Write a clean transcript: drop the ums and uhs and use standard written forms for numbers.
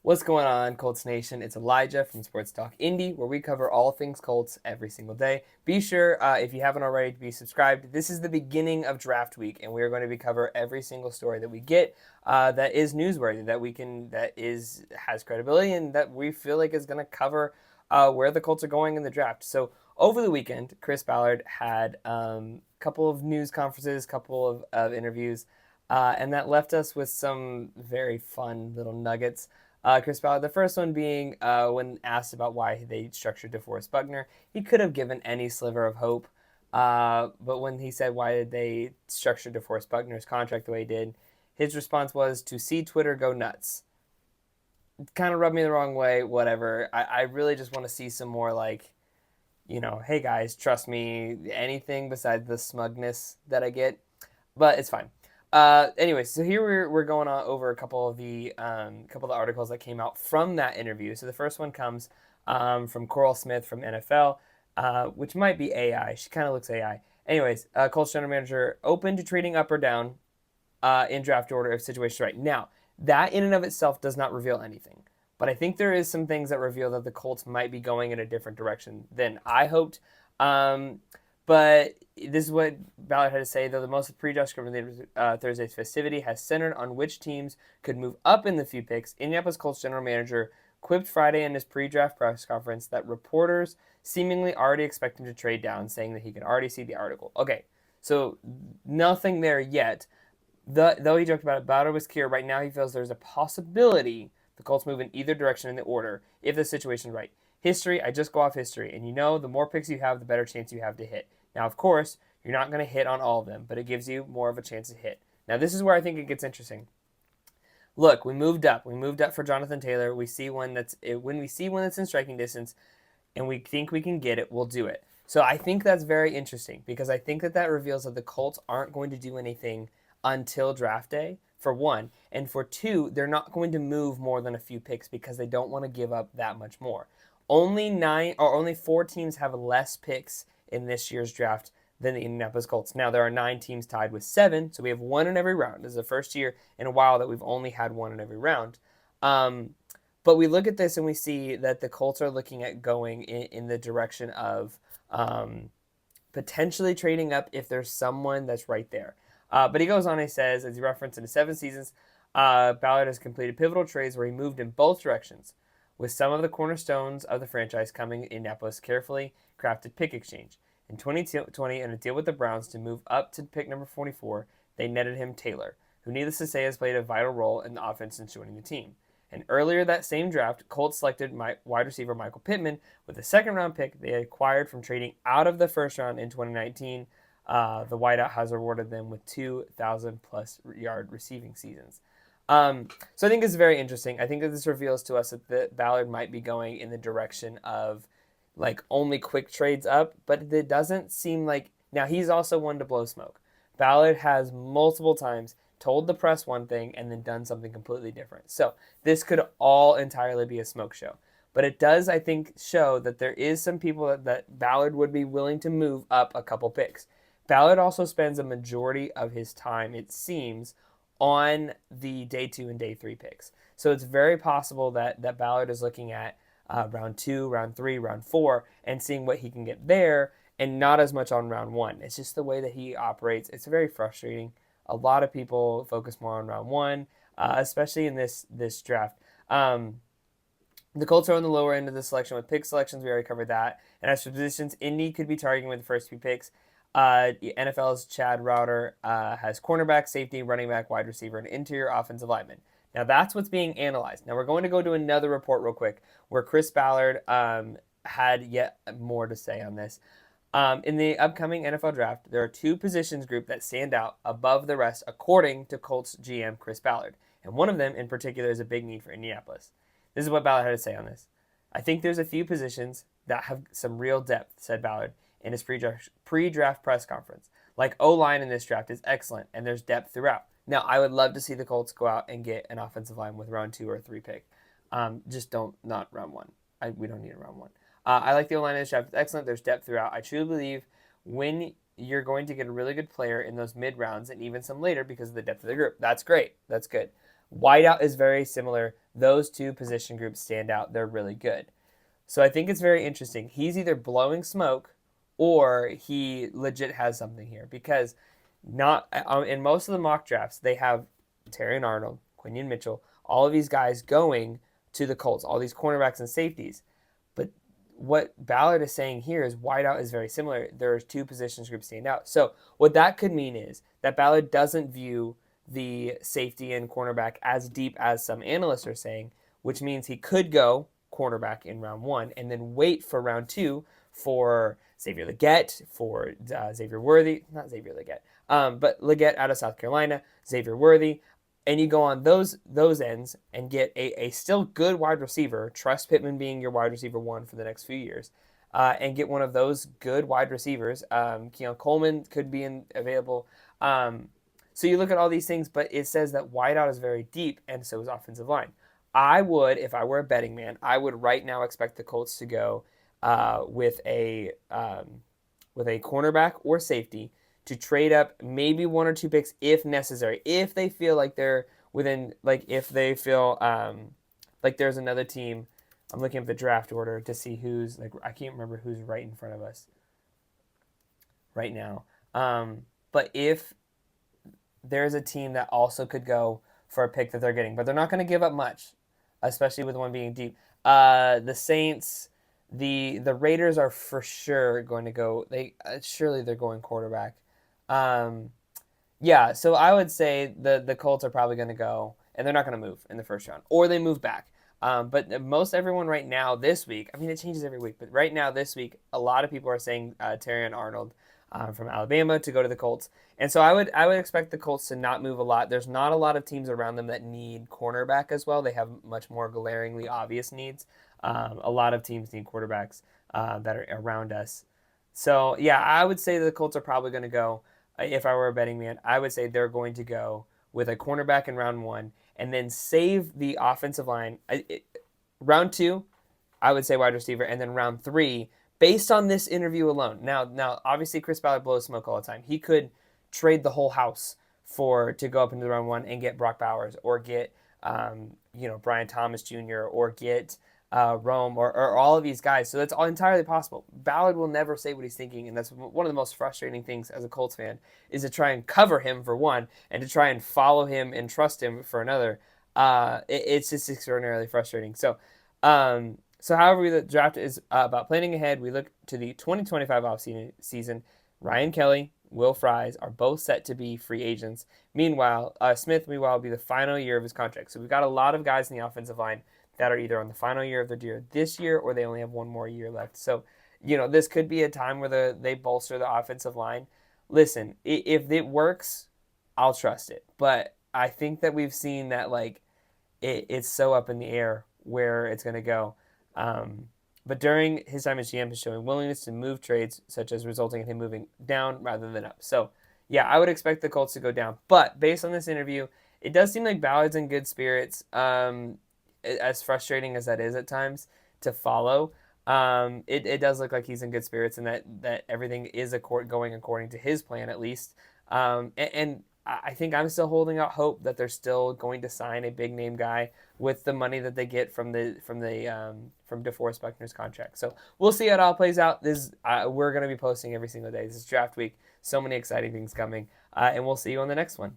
What's going on, Colts Nation? It's Elijah from Sports Talk Indy, where we cover all things Colts every single day. Be sure, if you haven't already, to be subscribed. This is the beginning of draft week, and we are going to be cover every single story that we get that is newsworthy, has credibility, and that we feel like is going to cover where the Colts are going in the draft. So over the weekend, Chris Ballard had a couple of news conferences, couple of interviews, and that left us with some very fun little nuggets. Chris Ballard, the first one being when asked about why they structured DeForest Buckner, he could have given any sliver of hope. But when he said why did they structure DeForest Buckner's contract the way he did, his response was to see Twitter go nuts. Kind of rubbed me the wrong way, whatever. I really just want to see some more hey guys, trust me, anything besides the smugness that I get. But it's fine. Anyway, so here we're going on over a couple of the articles that came out from that interview. So the first one comes from Coral Smith from NFL, which might be AI. She kind of looks AI. Anyways, Colts general manager open to trading up or down in draft order if situation's right. Now, that in and of itself does not reveal anything. But I think there is some things that reveal that the Colts might be going in a different direction than I hoped. But this is what Ballard had to say, though the most pre-draft scrimmage Thursday's festivity has centered on which teams could move up in the few picks. Indianapolis Colts general manager quipped Friday in his pre-draft press conference that reporters seemingly already expect him to trade down, saying that he can already see the article. Okay, so nothing there yet. Though he joked about it, Ballard was clear right now he feels there's a possibility the Colts move in either direction in the order if the situation's right. History, I just go off history, and the more picks you have, the better chance you have to hit. Now, of course, you're not going to hit on all of them, but it gives you more of a chance to hit. Now, this is where I think it gets interesting. Look, we moved up. We moved up for Jonathan Taylor. When we see one that's in striking distance, and we think we can get it, we'll do it. So I think that's very interesting because I think that reveals that the Colts aren't going to do anything until draft day, for one, and for two, they're not going to move more than a few picks because they don't want to give up that much more. Only 4 teams have less picks in this year's draft than the Indianapolis Colts. Now, there are 9 teams tied with 7, so we have 1 in every round. This is the first year in a while that we've only had 1 in every round. But we look at this and we see that the Colts are looking at going in the direction of potentially trading up if there's someone that's right there. But he goes on and he says, as he referenced in the 7 seasons, Ballard has completed pivotal trades where he moved in both directions, with some of the cornerstones of the franchise coming in Indianapolis' carefully crafted pick exchange. In 2020, in a deal with the Browns to move up to pick number 44, they netted him Taylor, who needless to say has played a vital role in the offense since joining the team. And earlier that same draft, Colts selected wide receiver Michael Pittman with a second-round pick they acquired from trading out of the first round in 2019. The wideout has rewarded them with 2,000-plus yard receiving seasons. So I think it's very interesting. I think that this reveals to us that Ballard might be going in the direction of only quick trades up, but it doesn't seem like. Now, he's also one to blow smoke. Ballard has multiple times told the press one thing and then done something completely different. So this could all entirely be a smoke show. But it does, I think, show that there is some people that Ballard would be willing to move up a couple picks. Ballard also spends a majority of his time, it seems, on the day 2 and day 3 picks. So it's very possible that Ballard is looking at round 2, round 3, round 4, and seeing what he can get there, and not as much on round 1. It's just the way that he operates. It's very frustrating. A lot of people focus more on round 1, especially in this draft. The Colts are on the lower end of the selection with pick selections. We already covered that. And as for positions, Indy could be targeting with the first few picks. NFL's Chad Rauter has cornerback, safety, running back, wide receiver, and interior offensive lineman. Now, that's what's being analyzed. Now, we're going to go to another report real quick where Chris Ballard had yet more to say on this. In the upcoming NFL draft, there are 2 positions group that stand out above the rest, according to Colts GM Chris Ballard. And one of them, in particular, is a big need for Indianapolis. This is what Ballard had to say on this. I think there's a few positions that have some real depth, said Ballard in his pre-draft press conference. Like O-line in this draft is excellent, and there's depth throughout. Now, I would love to see the Colts go out and get an offensive line with round 2 or 3 pick. Just not round 1. We don't need a round 1. I like the O-line in this draft. It's excellent. There's depth throughout. I truly believe when you're going to get a really good player in those mid-rounds and even some later because of the depth of the group. That's great. That's good. Wideout is very similar those two position groups stand out. They're really good. So I think it's very interesting. He's either blowing smoke or he legit has something here because not in most of the mock drafts they have Terry and Arnold, Quinion Mitchell, all of these guys going to the Colts, all these cornerbacks and safeties. But what Ballard is saying here is wideout is very similar. There's two positions groups stand out. So what that could mean is that Ballard doesn't view the safety and cornerback as deep as some analysts are saying, which means he could go cornerback in round 1 and then wait for round 2 for Xavier Legette, for Xavier Worthy, not Xavier Legette, but Legette out of South Carolina, Xavier Worthy, and you go on those ends and get a still good wide receiver, trust Pittman being your wide receiver 1 for the next few years, and get one of those good wide receivers. Keon Coleman could be available. So you look at all these things, but it says that wideout is very deep, and so is offensive line. I would, if I were a betting man, I would right now expect the Colts to go with a cornerback or safety to trade up maybe 1 or 2 picks if necessary. If they feel like they're within, like if they feel like there's another team. I'm looking at the draft order to see who's, like, I can't remember who's right in front of us right now. But if there's a team that also could go for a pick that they're getting, but they're not going to give up much, especially with one being deep. The Saints, the Raiders are for sure going to go. Surely they're going quarterback. Yeah, so I would say the Colts are probably going to go, and they're not going to move in the first round, or they move back. But most everyone right now this week, I mean, it changes every week, but right now this week, a lot of people are saying Terry and Arnold from Alabama to go to the Colts. And so I would expect the Colts to not move a lot. There's not a lot of teams around them that need cornerback as well. They have much more glaringly obvious needs. A lot of teams need quarterbacks that are around us. So, yeah, I would say the Colts are probably going to go, if I were a betting man, I would say they're going to go with a cornerback in round 1 and then save the offensive line. Round 2, I would say wide receiver, and then round 3, based on this interview alone. Now, obviously, Chris Ballard blows smoke all the time. He could trade the whole house to go up into the round 1 and get Brock Bowers or get Brian Thomas Jr. or get Rome or all of these guys. So that's all entirely possible. Ballard will never say what he's thinking, and that's one of the most frustrating things as a Colts fan is to try and cover him for one and to try and follow him and trust him for another. It's just extraordinarily frustrating. So however the draft is about planning ahead, we look to the 2025 offseason. Ryan Kelly, Will Fries are both set to be free agents. Meanwhile, Smith, will be the final year of his contract. So we've got a lot of guys in the offensive line that are either on the final year of their deal this year or they only have one more year left. So, this could be a time where they bolster the offensive line. Listen, if it works, I'll trust it. But I think that we've seen that, like, it's so up in the air where it's going to go. But during his time as GM, he's showing willingness to move trades, such as resulting in him moving down rather than up. So, yeah, I would expect the Colts to go down. But based on this interview, it does seem like Ballard's in good spirits. As frustrating as that is at times to follow, it does look like he's in good spirits and that everything is going according to his plan at least. And I think I'm still holding out hope that they're still going to sign a big name guy with the money that they get from DeForest Buckner's contract. So we'll see how it all plays out. We're going to be posting every single day. This is draft week. So many exciting things coming, and we'll see you on the next one.